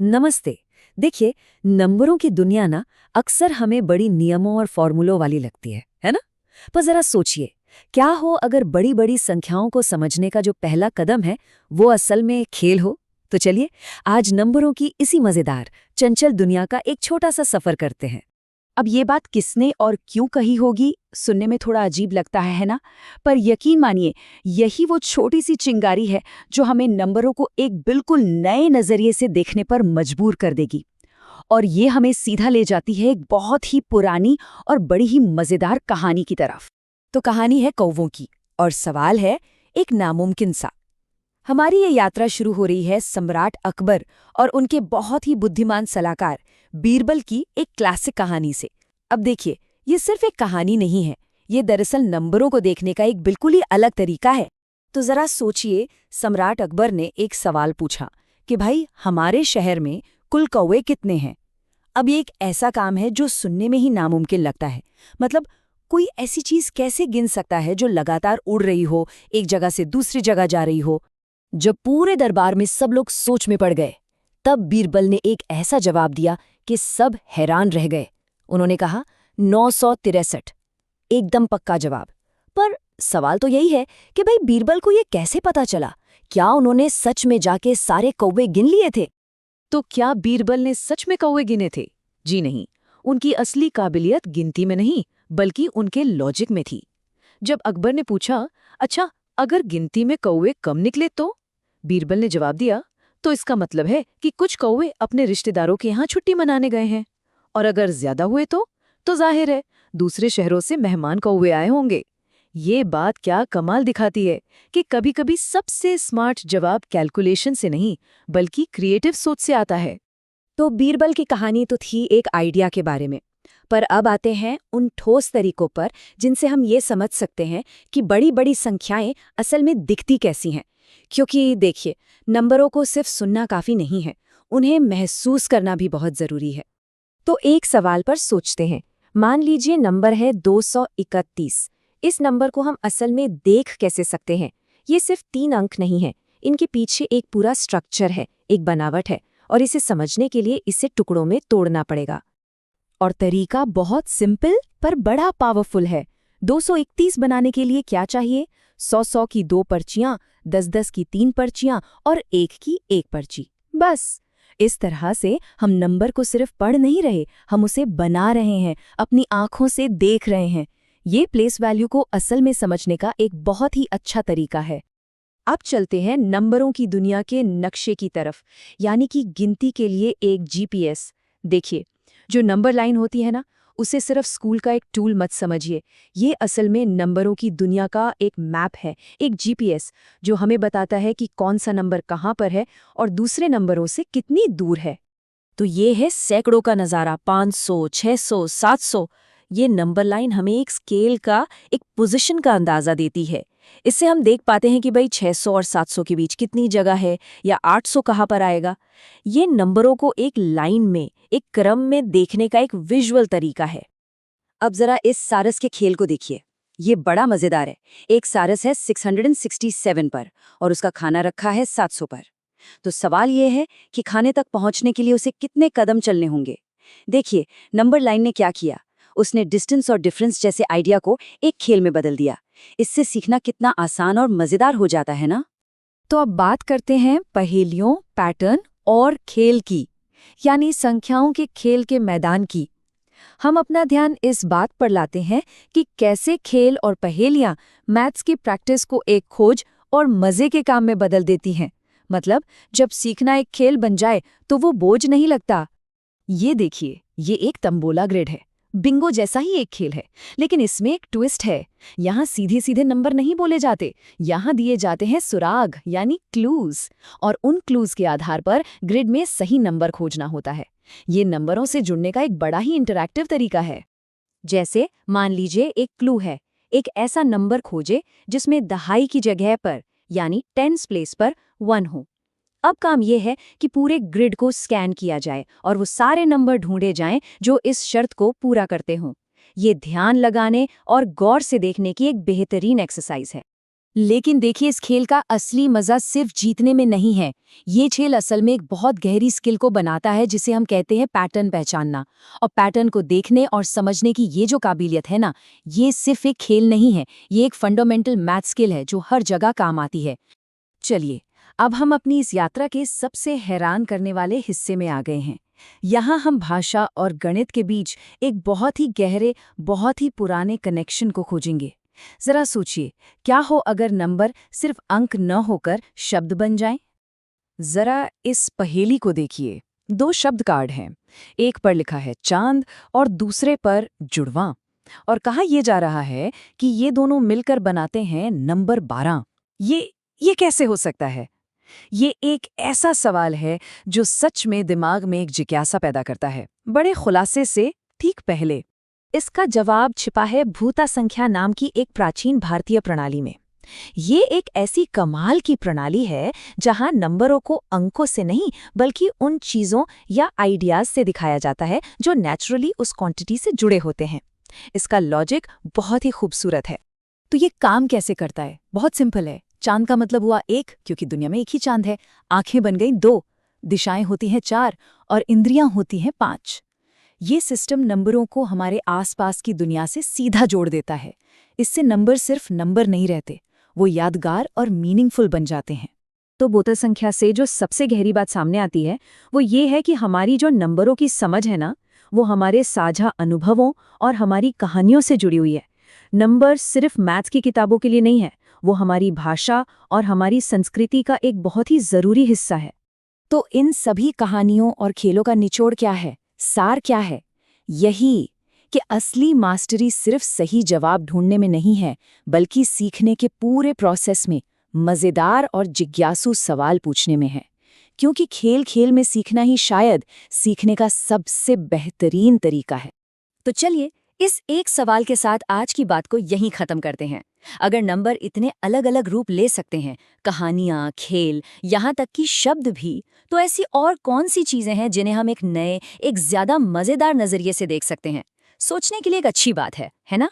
नमस्ते। देखिए, नंबरों की दुनिया ना अक्सर हमें बड़ी नियमों और फॉर्मूलों वाली लगती है ना? पर जरा सोचिए, क्या हो अगर बड़ी बड़ी संख्याओं को समझने का जो पहला कदम है वो असल में खेल हो? तो चलिए, आज नंबरों की इसी मजेदार चंचल दुनिया का एक छोटा सा सफर करते हैं। अब ये बात किसने और क्यों कही होगी, सुनने में थोड़ा अजीब लगता है ना? पर यकीन मानिए, यही वो छोटी सी चिंगारी है जो हमें नंबरों को एक बिल्कुल नए नजरिए से देखने पर मजबूर कर देगी। और ये हमें सीधा ले जाती है एक बहुत ही पुरानी और बड़ी ही मजेदार कहानी की तरफ। तो कहानी है कौवों की, और सवाल है एक नामुमकिन सा। हमारी ये यात्रा शुरू हो रही है सम्राट अकबर और उनके बहुत ही बुद्धिमान सलाहकार बीरबल की एक क्लासिक कहानी से। अब देखिए, ये सिर्फ एक कहानी नहीं है, ये दरअसल नंबरों को देखने का एक बिल्कुल ही अलग तरीका है। तो जरा सोचिए, सम्राट अकबर ने एक सवाल पूछा कि भाई, हमारे शहर में कुल कौवे कितने हैं? अब ये एक ऐसा काम है जो सुनने में ही नामुमकिन लगता है। मतलब, कोई ऐसी चीज कैसे गिन सकता है जो लगातार उड़ रही हो, एक जगह से दूसरी जगह जा रही हो? जब पूरे दरबार में सब लोग सोच में पड़ गए, तब बीरबल ने एक ऐसा जवाब दिया कि सब हैरान रह गए। उन्होंने कहा 963। एकदम पक्का जवाब। पर सवाल तो यही है कि भाई, बीरबल को ये कैसे पता चला? क्या उन्होंने सच में जाके सारे कौवे गिन लिए थे? तो क्या बीरबल ने सच में कौवे गिने थे? जी नहीं। उनकी असली काबिलियत गिनती में नहीं, बल्कि उनके लॉजिक में थी। जब अकबर ने पूछा, अच्छा, अगर गिनती में कौवे कम निकले तो? बीरबल ने जवाब दिया, तो इसका मतलब है कि कुछ कौवे अपने रिश्तेदारों के यहाँ छुट्टी मनाने गए हैं। और अगर ज्यादा हुए तो जाहिर है दूसरे शहरों से मेहमान कौवे आए होंगे। ये बात क्या कमाल दिखाती है कि कभी-कभी सबसे स्मार्ट जवाब कैलकुलेशन से नहीं, बल्कि क्रिएटिव सोच से आता है। तो बीरबल की कहानी तो थी एक आइडिया के बारे में, पर अब आते हैं उन ठोस तरीकों पर जिनसे हम ये समझ सकते हैं कि बड़ी बड़ी संख्याएं असल में दिखती कैसी हैं। क्योंकि देखिए, नंबरों को सिर्फ सुनना काफी नहीं है, उन्हें महसूस करना भी बहुत जरूरी है। तो एक सवाल पर सोचते हैं। मान लीजिए नंबर है 231। इस नंबर को हम असल में देख कैसे सकते हैं? ये सिर्फ 3 अंक नहीं है, इनके पीछे एक पूरा स्ट्रक्चर है, एक बनावट है, और इसे समझने के लिए इसे टुकड़ों में तोड़ना पड़ेगा। और तरीका बहुत सिंपल पर बड़ा पावरफुल है। 231 बनाने के लिए क्या चाहिए? 100 की 2 पर्चियां, 10 की 3 पर्चियां और 1 की 1 पर्ची। बस इस तरह से हम नंबर को सिर्फ पढ़ नहीं रहे, हम उसे बना रहे हैं, अपनी आंखों से देख रहे हैं। ये प्लेस वैल्यू को असल में समझने का एक बहुत ही अच्छा तरीका है। अब चलते हैं नंबरों की दुनिया के नक्शे की तरफ, यानी कि गिनती के लिए एक जीपीएस। देखिए, जो नंबर लाइन होती है ना, उसे सिर्फ स्कूल का एक टूल मत समझिए। ये असल में नंबरों की दुनिया का एक मैप है, एक जीपीएस, जो हमें बताता है कि कौन सा नंबर कहाँ पर है और दूसरे नंबरों से कितनी दूर है। तो ये है सैकड़ों का नज़ारा, 500, 600, 700। ये नंबर लाइन हमें एक स्केल का, एक पोजीशन का अंदाज़ा देती है। इससे हम देख पाते हैं कि भाई 600 और 700 के बीच कितनी जगह है, या 800 कहाँ पर आएगा। ये नंबरों को एक लाइन में, एक क्रम में देखने का एक विजुअल तरीका है। अब जरा इस सारस के खेल को देखिए, ये बड़ा मजेदार है। एक सारस है 667 पर और उसका खाना रखा है 700 पर। तो सवाल ये है कि खाने तक पहुंचने के लिए उसे कितने कदम चलने होंगे। देखिए, नंबर लाइन ने क्या किया, उसने डिस्टेंस और डिफरेंस जैसे आइडिया को एक खेल में बदल दिया। इससे सीखना कितना आसान और मजेदार हो जाता है ना? तो अब बात करते हैं पहेलियों, पैटर्न और खेल की, यानी संख्याओं के खेल के मैदान की। हम अपना ध्यान इस बात पर लाते हैं कि कैसे खेल और पहेलियां मैथ्स की प्रैक्टिस को एक खोज और मजे के काम में बदल देती हैं। मतलब, जब सीखना एक खेल बन जाए तो वो बोझ नहीं लगता। ये देखिए, ये एक तंबोला ग्रिड है, बिंगो जैसा ही एक खेल है, लेकिन इसमें एक ट्विस्ट है। यहाँ सीधे सीधे नंबर नहीं बोले जाते, यहाँ दिए जाते हैं सुराग, यानी क्लूज, और उन क्लूज के आधार पर ग्रिड में सही नंबर खोजना होता है। ये नंबरों से जुड़ने का एक बड़ा ही इंटरैक्टिव तरीका है। जैसे मान लीजिए एक क्लू है, एक ऐसा नंबर खोजे जिसमें दहाई की जगह पर, यानी टेंस प्लेस पर 1 हो। अब काम यह है कि पूरे ग्रिड को स्कैन किया जाए और वो सारे नंबर ढूंढे जाएं जो इस शर्त को पूरा करते हों। ये ध्यान लगाने और गौर से देखने की एक बेहतरीन एक्सरसाइज है। लेकिन देखिए, इस खेल का असली मजा सिर्फ जीतने में नहीं है। ये खेल असल में एक बहुत गहरी स्किल को बनाता है, जिसे हम कहते हैं पैटर्न पहचानना। और पैटर्न को देखने और समझने की ये जो काबिलियत है ना, ये सिर्फ एक खेल नहीं है, ये एक फंडामेंटल मैथ स्किल है जो हर जगह काम आती है। चलिए, अब हम अपनी इस यात्रा के सबसे हैरान करने वाले हिस्से में आ गए हैं। यहाँ हम भाषा और गणित के बीच एक बहुत ही गहरे, बहुत ही पुराने कनेक्शन को खोजेंगे। जरा सोचिए, क्या हो अगर नंबर सिर्फ अंक न होकर शब्द बन जाएं? जरा इस पहेली को देखिए। 2 शब्द कार्ड हैं, एक पर लिखा है चांद और दूसरे पर जुड़वा, और कहा यह जा रहा है कि ये दोनों मिलकर बनाते हैं नंबर 12। ये कैसे हो सकता है? ये एक ऐसा सवाल है जो सच में दिमाग में एक जिज्ञासा पैदा करता है। बड़े खुलासे से ठीक पहले इसका जवाब छिपा है भूता संख्या नाम की एक प्राचीन भारतीय प्रणाली में। ये एक ऐसी कमाल की प्रणाली है जहां नंबरों को अंकों से नहीं, बल्कि उन चीजों या आइडियाज से दिखाया जाता है जो नेचुरली उस क्वांटिटी से जुड़े होते हैं। इसका लॉजिक बहुत ही खूबसूरत है। तो ये काम कैसे करता है? बहुत सिंपल है। चांद का मतलब हुआ 1, क्योंकि दुनिया में एक ही चांद है। आंखें बन गई 2, दिशाएं होती हैं 4 और इंद्रियां होती हैं 5। ये सिस्टम नंबरों को हमारे आसपास की दुनिया से सीधा जोड़ देता है। इससे नंबर सिर्फ नंबर नहीं रहते, वो यादगार और मीनिंगफुल बन जाते हैं। तो भूता संख्या से जो सबसे गहरी बात सामने आती है वो ये है कि हमारी जो नंबरों की समझ है ना, वो हमारे साझा अनुभवों और हमारी कहानियों से जुड़ी हुई है। नंबर सिर्फ मैथ्स की किताबों के लिए नहीं है, वो हमारी भाषा और हमारी संस्कृति का एक बहुत ही जरूरी हिस्सा है। तो इन सभी कहानियों और खेलों का निचोड़ क्या है, सार क्या है? यही कि असली मास्टरी सिर्फ सही जवाब ढूंढने में नहीं है, बल्कि सीखने के पूरे प्रोसेस में मजेदार और जिज्ञासु सवाल पूछने में है। क्योंकि खेल खेल में सीखना ही शायद सीखने का सबसे बेहतरीन तरीका है। तो चलिए, इस एक सवाल के साथ आज की बात को यहीं खत्म करते हैं। अगर नंबर इतने अलग अलग रूप ले सकते हैं, कहानियाँ, खेल, यहाँ तक कि शब्द भी, तो ऐसी और कौन सी चीज़ें हैं जिन्हें हम एक नए, एक ज़्यादा मज़ेदार नज़रिए से देख सकते हैं? सोचने के लिए एक अच्छी बात है ना?